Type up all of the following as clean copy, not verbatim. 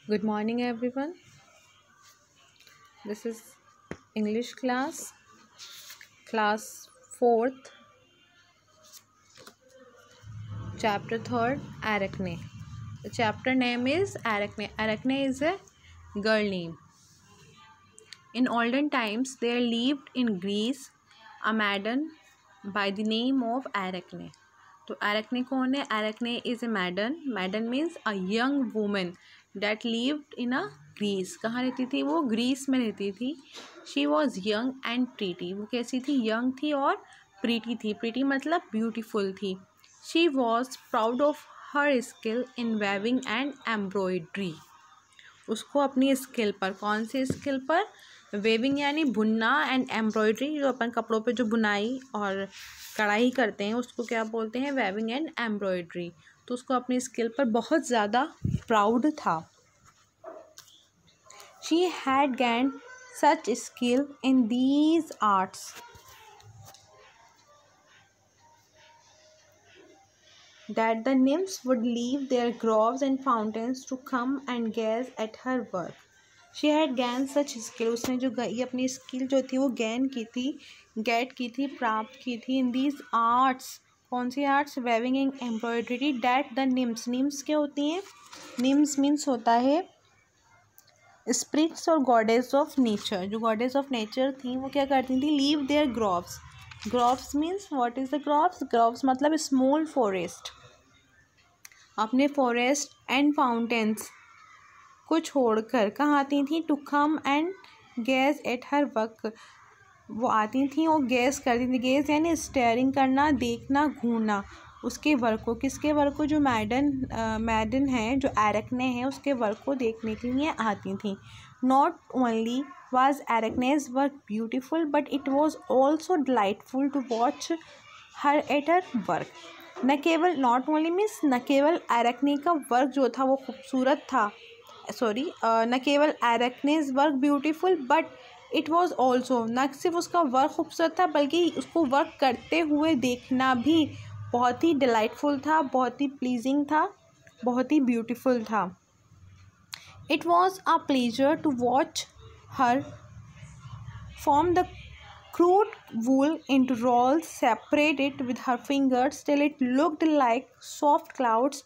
Good morning, everyone. This is English class 4th, chapter 3rd, Arachne. The chapter name is Arachne. Arachne is a girl name. In olden times, there lived in Greece a maiden by the name of Arachne. तो Arachne कौन है? Arachne is a maiden. Maiden means a young woman that lived in a Greece. कहाँ रहती थी वो? Greece में रहती थी. She was young and pretty. वो कैसी थी? Young थी और pretty थी. Pretty मतलब beautiful थी. She was proud of her skill in weaving and embroidery. उसको अपनी स्किल पर, कौन सी स्किल पर? वेविंग यानी बुनना, एंड एम्ब्रॉयडरी जो अपन कपड़ों पे जो बुनाई और कढ़ाई करते हैं उसको क्या बोलते हैं? Weaving and embroidery. तो उसको अपनी स्किल पर बहुत ज़्यादा प्राउड था. She had gained such skill in these arts that the nymphs would leave their groves and fountains to come and gaze at her work. She had gained such skill. उसने जो ये अपनी skill जो थी वो gate की थी, प्राप्त की थी. इन दीज आर्ट्स, कौन सी arts? Weaving and embroidery. That the nymphs क्या होती हैं? निम्स मीन्स होता है स्पिरिट्स और गॉडेस ऑफ नेचर. जो गॉडेस ऑफ नेचर थी वो क्या करती थी? Leave their groves. Groves means what is the groves? Groves मतलब स्मॉल फॉरेस्ट. अपने फॉरेस्ट एंड फाउंटेन्स को छोड़कर कहाँ आती थी? To come and gaze at her work. वो आती थी और गेज करती थी. गेज यानी स्टेयरिंग करना, देखना, घूरना. उसके वर्क को, किसके वर्क को? जो मैडन है, जो एरकने हैं, उसके वर्क को देखने के लिए आती थी. Not only was Arachne's work beautiful, but it was also delightful to watch her at her work. न केवल, नॉट ओनली मीन्स न केवल एरकने का वर्क जो था वो खूबसूरत था, न केवल Arachne's work beautiful, but it was also, न सिर्फ उसका वर्क खूबसूरत था बल्कि उसको वर्क करते हुए देखना भी बहुत ही डिलाइटफुल था, बहुत ही प्लीजिंग था, बहुत ही ब्यूटीफुल था. It was a pleasure to watch her form the crude wool into rolls, separate it with her fingers till it looked like soft clouds,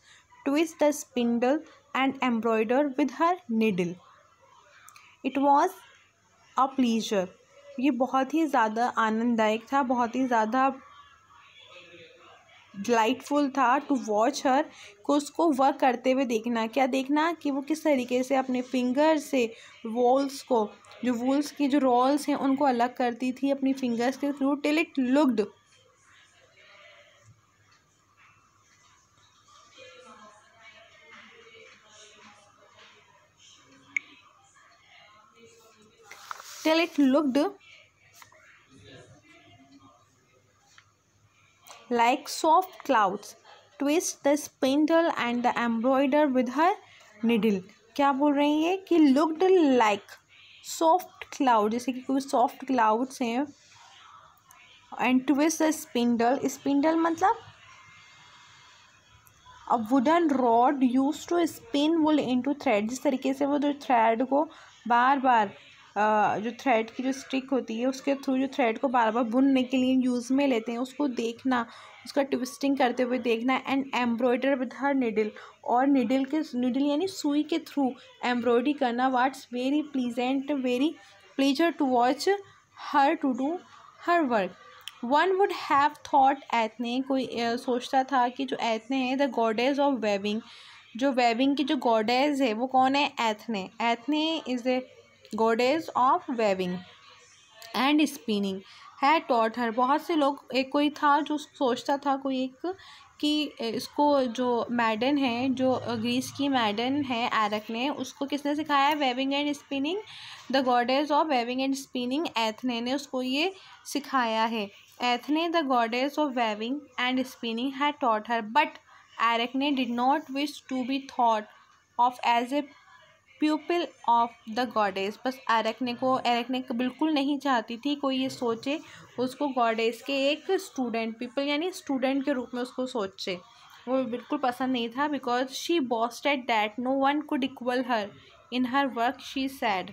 twist the spindle and embroider with her needle. It was a pleasure. ये बहुत ही ज़्यादा आनंददायक था, बहुत ही ज़्यादा delightful था. To watch हर, को उसको वर्क करते हुए देखना. क्या देखना? कि वो किस तरीके से अपने फिंगर से वॉल्स को, जो वूल्स की जो रोल्स हैं उनको अलग करती थी अपनी फिंगर्स के through. Till it looked, like soft clouds, twist the spindle and the embroider with her needle. क्या बोल रही है? कि looked like soft cloud, जैसे कि कोई soft clouds हैं. and twist the spindle मतलब a wooden rod used to spin wool into thread. जिस तरीके से वो जो थ्रेड को बार बार जो थ्रेड की जो स्टिक होती है उसके थ्रू जो थ्रेड को बार बार बुनने के लिए यूज़ में लेते हैं, उसको देखना, उसका ट्विस्टिंग करते हुए देखना. And embroider with her needle, और निडल यानी सुई के थ्रू एम्ब्रॉयडरी करना. What's very pleasant, very pleasure to watch her to do her work. One would have thought Athene, कोई सोचता था कि जो एथने है द गॉडेस ऑफ वेविंग, जो वेविंग की जो गॉडेस है वो कौन है? Athene. Athene is the goddess of weaving and spinning. है टॉट हर. बहुत से लोग, एक कोई था जो सोचता था, कोई एक, कि इसको जो मैडन है, जो ग्रीस की मैडन है एरकने, उसको किसने सिखाया है? Weaving and spinning. The goddess of weaving and spinning, Athene ने उसको ये सिखाया है. Athene the goddess of weaving and spinning had taught her, but Arachne did not wish to be thought of as a pupil of the goddess. बस Arachne बिल्कुल नहीं चाहती थी कोई ये सोचे उसको गॉडेस के एक स्टूडेंट, पीपल यानी स्टूडेंट के रूप में उसको सोचे. वो बिल्कुल पसंद नहीं था। Because she boasted that no one could equal her in her work she said,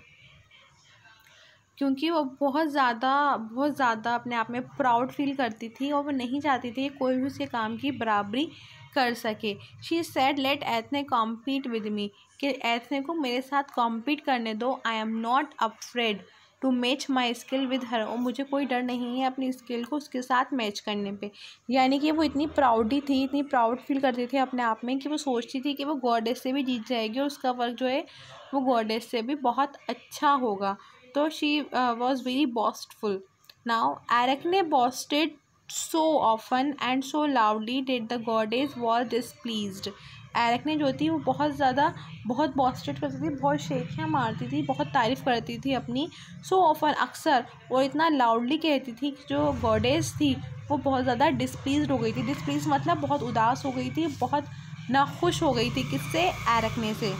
क्योंकि वो बहुत ज़्यादा अपने आप में प्राउड फील करती थी और वो नहीं चाहती थी कोई भी उसके काम की बराबरी कर सके। She said let Athene compete with me, कि एथने को मेरे साथ कॉम्पीट करने दो। I am not afraid to match my skill with her, और मुझे कोई डर नहीं है अपनी स्किल को उसके साथ मैच करने पे। यानी कि वो इतनी प्राउडी थी, इतनी प्राउड फील करती थी अपने आप में कि वो सोचती थी कि वो गॉडेस से भी जीत जाएगी और उसका वर्क जो है वो गॉडेस से भी बहुत अच्छा होगा। तो she was very boastful. Now Arachne boasted so often and so loudly that the goddess was displeased। एरेक्ने जो थी वो बहुत बॉस्टेड करती थी, बहुत शेखियाँ मारती थी, बहुत तारीफ़ करती थी अपनी। so often अक्सर, और इतना लाउडली कहती थी कि जो गॉडेस थी वो बहुत ज़्यादा डिस्प्लीज्ड हो गई थी। डिस्प्लीज मतलब बहुत उदास हो गई थी, बहुत नाखुश हो गई थी। किससे? एरेक्ने से।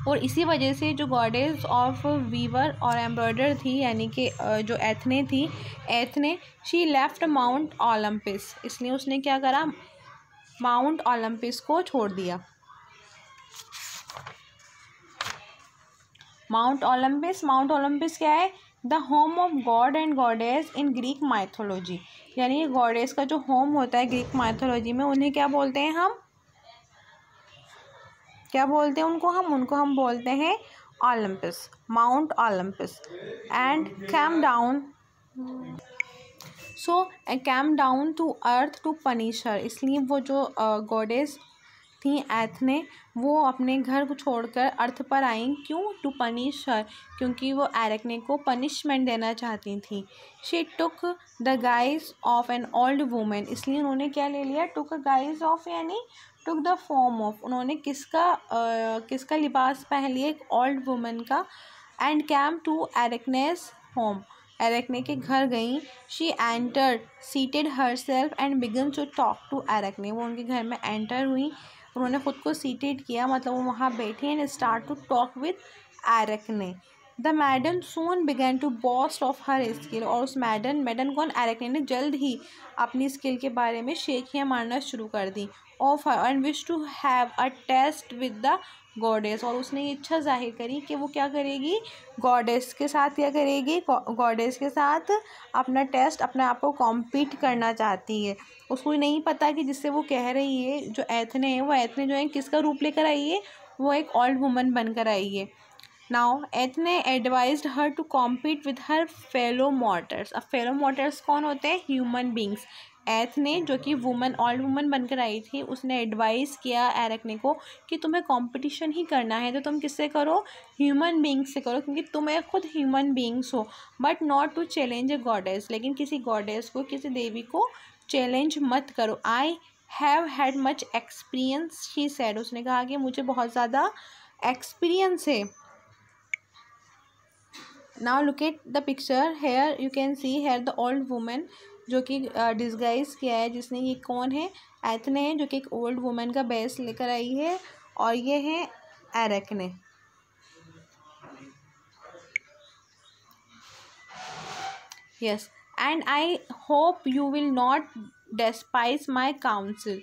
और इसी वजह से जो गॉडेस ऑफ वीवर और एम्ब्रॉयडर थी, यानी कि जो एथने थी, एथने शी लेफ्ट माउंट ओलंपिस, इसलिए उसने क्या करा? माउंट ओलंपिस को छोड़ दिया। माउंट ओलंपिस क्या है? The home of God and goddess in Greek mythology, यानी गॉडेस का जो होम होता है ग्रीक माइथोलॉजी में, उन्हें क्या बोलते हैं? हम क्या बोलते हैं उनको हम बोलते हैं Olympus, mount Olympus. And came down to earth to punish her, इसलिए वो जो गॉडेस थी एथने, वो अपने घर को छोड़कर अर्थ पर आई। क्यों? टू पनिश हर, क्योंकि वो एरेक्ने को पनिशमेंट देना चाहती थी। She took the guys of an old women, इसलिए उन्होंने क्या ले लिया? टुक गाइज ऑफ, यानी टुक द फॉर्म ऑफ, उन्होंने किसका लिबास पहन लिया? एक ओल्ड वुमेन का। And came to Arachne's home, Arachne के घर गई। She entered, seated herself and began to talk to Arachne, वो उनके घर में एंटर हुई, उन्होंने ख़ुद को सीटेड किया, मतलब वो वहाँ बैठी and start to talk with Arachne. The maiden soon began to boast of her skill, और उस मैडन कौन? एरेक्ने ने जल्द ही अपनी स्किल के बारे में शेखियाँ मारना शुरू कर दी। Of her and wish to have a test with the goddess, और उसने ये इच्छा जाहिर करी कि वो क्या करेगी? गॉडेस के साथ क्या करेगी? गॉडेस के साथ अपना टेस्ट, अपने आप को कॉम्पीट करना चाहती है। उसको नहीं पता कि जिससे वो कह रही है, जो एथने है, वो एथने जो है किसका रूप लेकर आई है? वो एक ओल्ड वुमन बनकर आई है। Now Athene advised her to compete with her fellow mortals. अब फेलो मॉर्टल्स कौन होते हैं? Human beings. एथने जो कि ओल्ड वुमन बनकर आई थी, उसने एडवाइस किया एरेक्ने को कि तुम्हें कंपटीशन ही करना है तो तुम किससे करो? ह्यूमन बींग्स से करो, क्योंकि तुम्हें खुद ह्यूमन बींग्स हो। But not to challenge a goddess, लेकिन किसी गॉडेस को, किसी देवी को चैलेंज मत करो। I have had much experience, she said, उसने कहा कि मुझे बहुत ज़्यादा एक्सपीरियंस है। Now look at the picture, here you can see here the old women जो कि डिस्गाइज किया है, जिसने, ये कौन है? एथने है, जो कि एक ओल्ड वुमेन का बेस लेकर आई है, और ये है Arachne. Yes, and I hope you will not despise my counsel.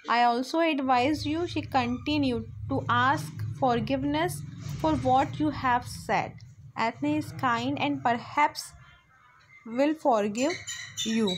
I also advise you, she continued, to ask forgiveness for what you have said. Athene is kind and perhaps will forgive you.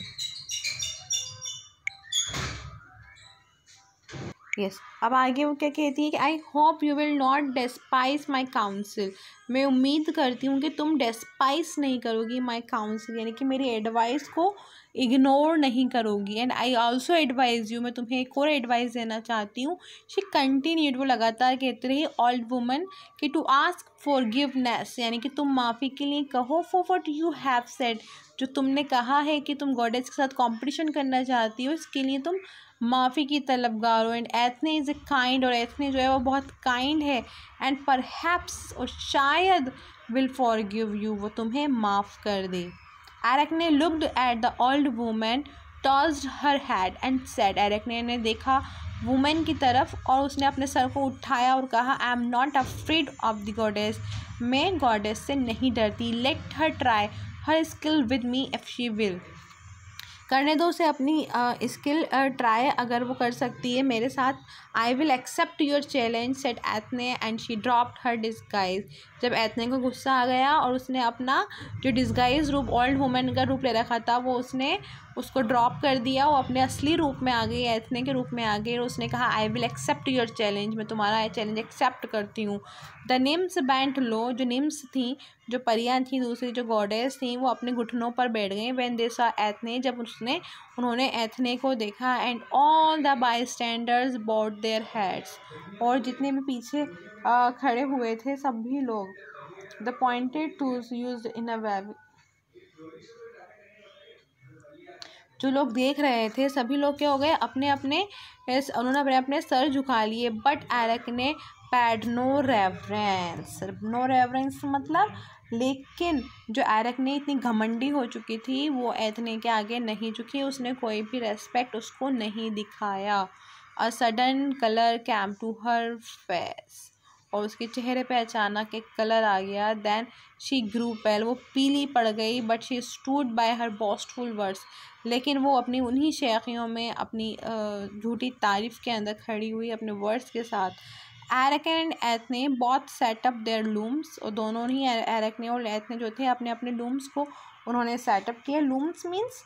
Yes. अब आगे वो क्या कहती है कि I hope you will not despise my counsel, मैं उम्मीद करती हूँ कि तुम डेस्पाइज नहीं करोगी माई काउंसिल, यानी कि मेरी एडवाइस को इग्नोर नहीं करोगी। And I also advise you, मैं तुम्हें एक और एडवाइस देना चाहती हूँ। शी कंटिन्यूड, वो लगातार कहती रही ओल्ड वुमन कि टू आस्क फॉरगिवनेस, यानी कि तुम माफ़ी के लिए कहो, for what you have said, जो तुमने कहा है कि तुम गॉडेस के साथ कंपटीशन करना चाहती हो, इसके लिए तुम माफ़ी की तलबगार हो। एंड एथने इज़ ए काइंड, और एथने जो है वो बहुत काइंड है। एंड परहैप्स, और शायद, विल फॉरगिव यू, वो तुम्हें माफ़ कर दे। Arachne looked at the old woman, tossed her head and said, Arachne ने देखा वुमेन की तरफ और उसने अपने सर को उठाया और कहा, आई am not afraid of the goddess, मैं गॉडेस से नहीं डरती। Let her try her skill with me if she will, करने दो उसे अपनी स्किल ट्राई अगर वो कर सकती है मेरे साथ। I will accept your challenge said Athene and she dropped her disguise. जब एथने को गुस्सा आ गया और उसने अपना जो डिस्गाइज रूप ओल्ड वुमेन का रूप ले रखा था वो उसने उसको ड्रॉप कर दिया, वो अपने असली रूप में आ गई, एथने के रूप में आ गई और उसने कहा I will accept your challenge, मैं तुम्हारा चैलेंज एक्सेप्ट करती हूँ। द निम्स बेंट लो, जो निम्स थी, जो परियां थी, दूसरी जो गॉडेस थी, वो अपने घुटनों पर बैठ गई। व्हेन दे सॉ एथने, जब उन्होंने एथने को देखा। And all the bystanders bowed their heads, और जितने भी पीछे खड़े हुए थे सभी लोग। The pointed tools used in a web, जो लोग देख रहे थे सभी लोग क्या हो गए, उन्होंने अपने अपने सर झुका लिए। बट एरिक ने पैड नो रेवरेंस मतलब, लेकिन जो एरिक ने इतनी घमंडी हो चुकी थी वो एथने के आगे नहीं झुकी, उसने कोई भी रेस्पेक्ट उसको नहीं दिखाया। A sudden colour came to her face, और उसके चेहरे पे अचानक एक कलर आ गया। देन शी ग्रू पेल, वो पीली पड़ गई। But she stood by her boastful words, लेकिन वो अपनी उन्हीं शेखियों में अपनी झूठी तारीफ़ के अंदर खड़ी हुई अपने वर्ड्स के साथ। एरिक and Athene both set up their looms, और दोनों ही एरिक ने और एथने जो थे अपने अपने लूम्स को उन्होंने सेटअप किया। Looms means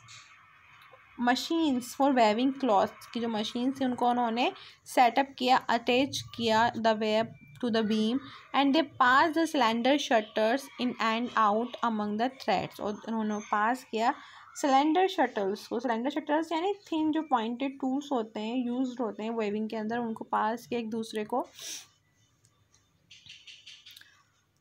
machines for weaving cloths की जो मशीन्स थी उनको उन्होंने सेटअप किया, अटैच किया the web to the beam and they pass the slender shutters in and out among the threads, और उन्होंने पास किया सिलेंडर शटल्स को। सिलेंडर शटल्स यानी थिन जो पॉइंटेड टूल्स होते हैं, यूज्ड होते हैं वेविंग के अंदर, उनको पास किया एक दूसरे को।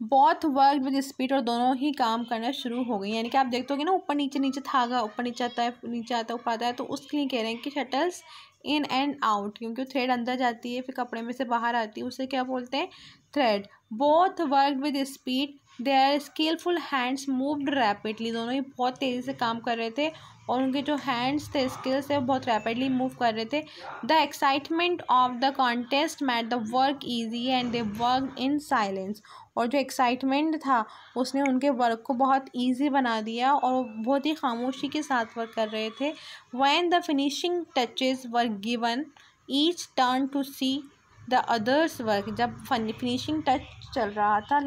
बहुत वर्क विद स्पीड, और दोनों ही काम करना शुरू हो गई। यानी कि आप देखते होगे ना ऊपर नीचे धागा ऊपर नीचे आता है, नीचे आता है ऊपर आता है, तो उसके लिए कह रहे हैं कि शटल्स इन एंड आउट, क्योंकि थ्रेड अंदर जाती है फिर कपड़े में से बाहर आती है, उसे क्या बोलते हैं, thread. Both work with speed, their skilful hands moved rapidly, दोनों ही बहुत तेज़ी से काम कर रहे थे और उनके जो हैंड्स थे, स्किल्स थे, वो बहुत रैपिडली मूव कर रहे थे। The excitement of the contest mad the work easy and they work in silence, और जो एक्साइटमेंट था उसने उनके वर्क को बहुत ईजी बना दिया और वो बहुत ही खामोशी के साथ वर्क कर रहे थे। When the finishing touches were given each turn to see the others work, जब फिनिशिंग टच चल रहा था,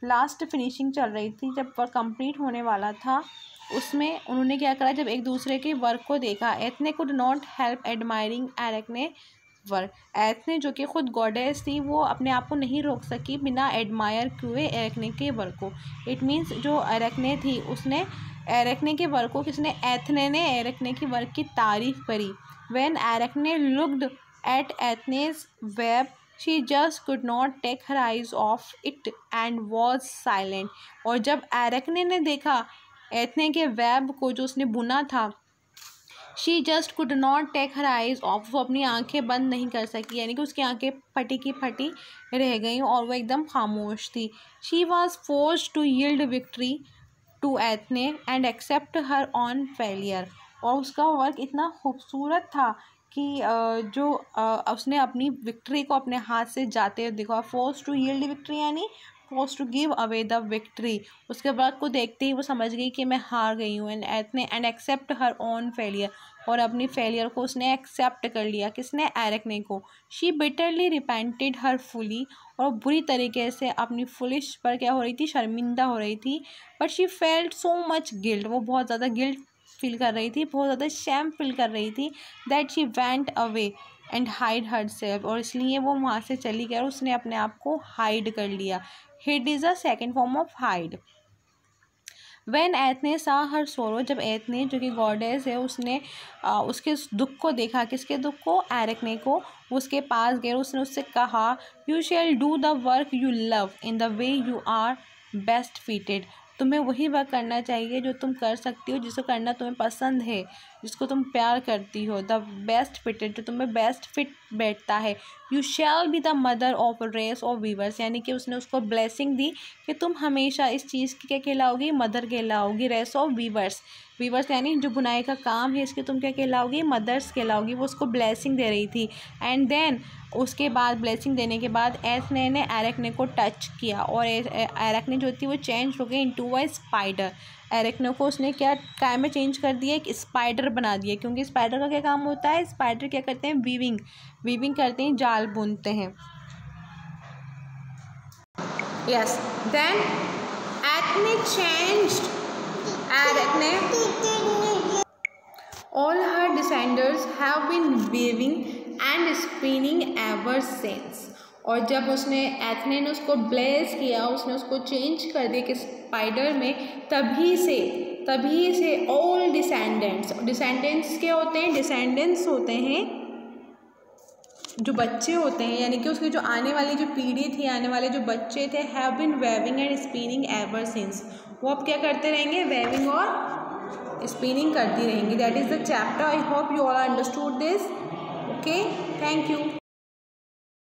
लास्ट फिनिशिंग चल रही थी, जब वर्क कंप्लीट होने वाला था, उसमें उन्होंने क्या करा, जब एक दूसरे के वर्क को देखा। Athene could not help admiring Arachne work, Athene जो कि खुद गॉडेस थी वो अपने आप को नहीं रोक सकी बिना एडमायर किए एरिकने के वर्क को। इट मीन्स जो एरिकने थी उसने एरिकने के वर्क को, किसने, एथने ने एरिकने की वर्क की तारीफ़ करी। When Arachne looked at Athene's web she just could not take her eyes off it and was silent, और जब एरिकने ने देखा एथने के वेब को जो उसने बुना था, she just could not take her eyes off, वो अपनी आंखें बंद नहीं कर सकी, यानी कि उसकी आंखें फटी की फटी रह गई और वो एकदम खामोश थी। she was forced to yield victory to एथने and accept her own failure, और उसका वर्क इतना खूबसूरत था कि जो उसने अपनी विक्ट्री को अपने हाथ से जाते हुए देखा। फोर्स टू यील्ड विक्ट्री यानी force to give away the victory, उसके वर्क को देखते ही वो समझ गई कि मैं हार गई हूँ। And accept her own failure, और अपनी फेलियर को उसने एक्सेप्ट कर लिया। किसने, एरिकने को। She bitterly repented her fully, और बुरी तरीके से अपनी फुलिश पर क्या हो रही थी, शर्मिंदा हो रही थी। But she felt so much guilt, वो बहुत ज़्यादा गिल्ट फील कर रही थी, बहुत ज़्यादा शैम फील कर रही थी। That she went away and hide her self, और इसलिए वो वहाँ से चली गई और उसने अपने आप को हाइड कर लिया। Hid is a second form of hide. When Athene saw her सोरो, जब एथने जो कि गॉडेस है उसने उसके दुख को देखा, किसके दुख को, एरिकने को, उसके पास गए, उसने उससे कहा you shall do the work you love in the way you are best fitted, तुम्हें वही वर्क करना चाहिए जो तुम कर सकती हो, जिसको करना तुम्हें पसंद है, जिसको तुम प्यार करती हो। द बेस्ट फिटेड, जो तुम्हें बेस्ट फिट बैठता है। You shall be the mother of race of weavers, यानी कि उसने उसको ब्लेसिंग दी कि तुम हमेशा इस चीज़ की क्या कहलाओगी, मदर कहलाओगी। रेस ऑफ वीवर्स, वीवर्स यानी जो बुनाई का काम है इसकी तुम क्या कहलाओगी, मदर्स कहलाओगी। वो उसको ब्लेसिंग दे रही थी। एंड देन उसके बाद ब्लेसिंग देने के बाद एरिकने को टच किया और एरिकने जो थी वो चेंज हो गई इनटू अ स्पाइडर। एरेक्नो को उसने क्या काय में चेंज कर दिया, एक स्पाइडर बना दिया, क्योंकि स्पाइडर का क्या काम होता है, स्पाइडर क्या करते हैं, वीविंग करते हैं, जाल बुनते हैं। Yes, then Athene changed, Arachne all her descendants have been weaving and spinning ever since। और जब उसने एथने ने उसको ब्लेस किया, उसने उसको चेंज कर दिया कि स्पाइडर में, तभी से ऑल डिसेंडेंट्स क्या होते हैं, डिसेंडेंट्स होते हैं जो बच्चे होते हैं, यानी कि उसकी जो आने वाली जो पीढ़ी थी, आने वाले जो बच्चे थे, have been weaving and spinning ever since, वो अब क्या करते रहेंगे, वेविंग और स्पिनिंग करती रहेंगी। That is the chapter. I hope you all understood this. Okay, thank you.